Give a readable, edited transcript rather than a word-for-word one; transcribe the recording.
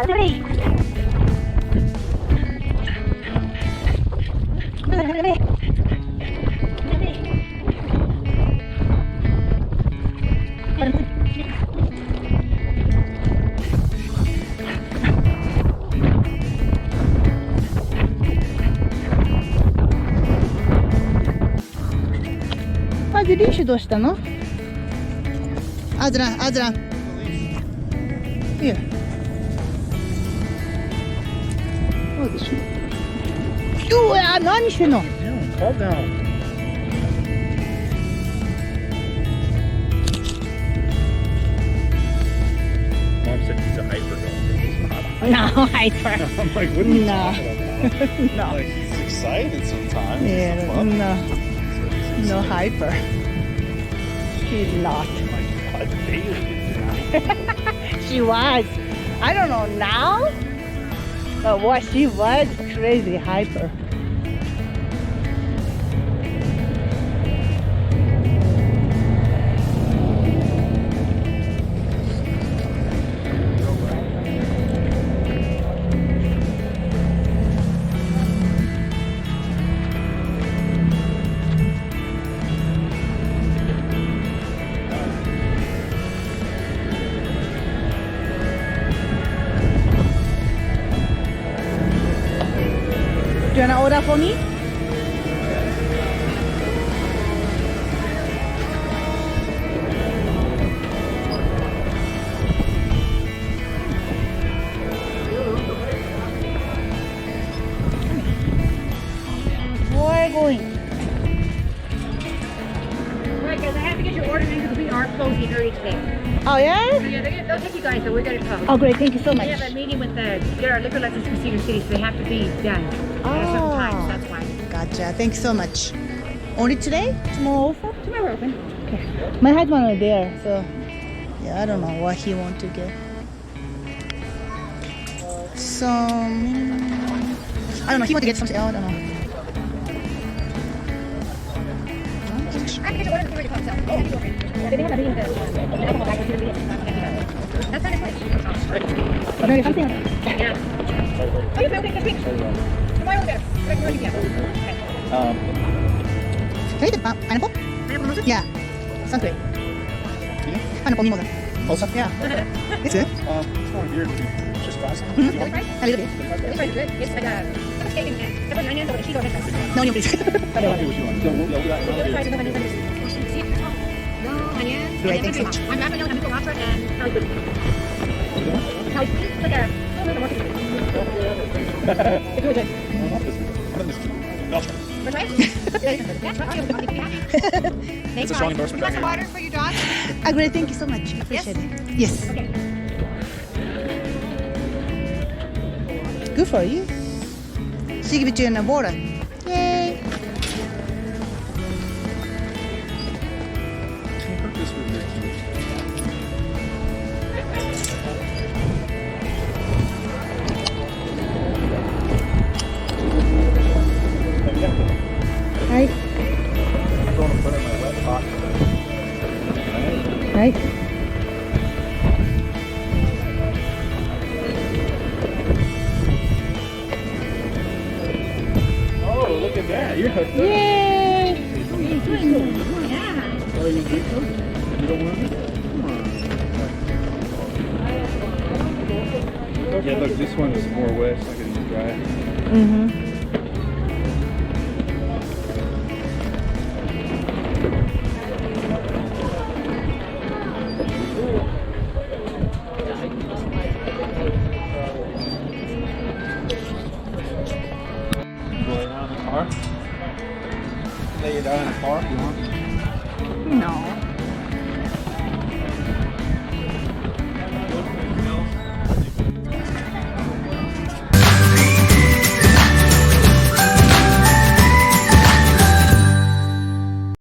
マジリーシュどうしたの？アズラン、アズラン。いや。どうでしょう。うわ、何してんの？ Calm down. Mom said he's a hyper dog. No, hyper. I'm like, what are you No. talking about? No. Like, he's excited sometimes. Yeah, It's fun. no. No hyper. She's not. Oh my God, Bailey is She was. I don't know now, but what she was crazy hyper. Do you want to order for me? Where are you going? Right, guys, I have to get your order in because we are closing early today. Oh yeah? So yeah, they'll take you guys, so we're gonna close. Oh great, thank you so We much. have a meeting with the get our liquor license from Cedar City, so they have to be done at a certain time. So that's why. Gotcha. Thank you so much. Only today? Tomorrow also? Tomorrow we're open. Okay. My husband is there, so yeah, I don't know what he want to get. Some, I don't know. He want to get something else. I don't know. I have to get your order before you come. So they have to go open. Yeah, they have a meeting with the alcohol back to the meeting. That's fine. Oh, there is something. Yeah. Oh, you're open this week. Tomorrow we're there. We're ready to go. Okay. Can I get pineapple? Pineapple mimosa? Yeah. Sounds great. Pineapple mimosa. Also, Yeah. It's good. it's not weird. It's just fast. Mhm. Really fried? A little bit. Really fried good. It's like a steak and pepper and onions over the cheese over the No onion, please. I'll do what you want. No fries with onions. No onions. Great, thanks so much. I'm wrapping up. I'm going to and curry pudding. Curry pudding? It's like a little more. It's really good. We're trying? It's a strong endorsement. You got some water for your dog? Ah, great, thank you so much. I appreciate it. Yes. Okay. Good for you. She give it to you in the water. Yay. Can you cook this with your teeth? Right. I'm going to put it in my wet pot. Right. Oh, look at that. You're hooked up. Yay. Yeah. Oh, you drink them? You don't want it? Come on. Yeah, look, this one is more wet. It's not going to be dry. Mm-hmm. Lay it down in the car. Lay it down in the car if you want.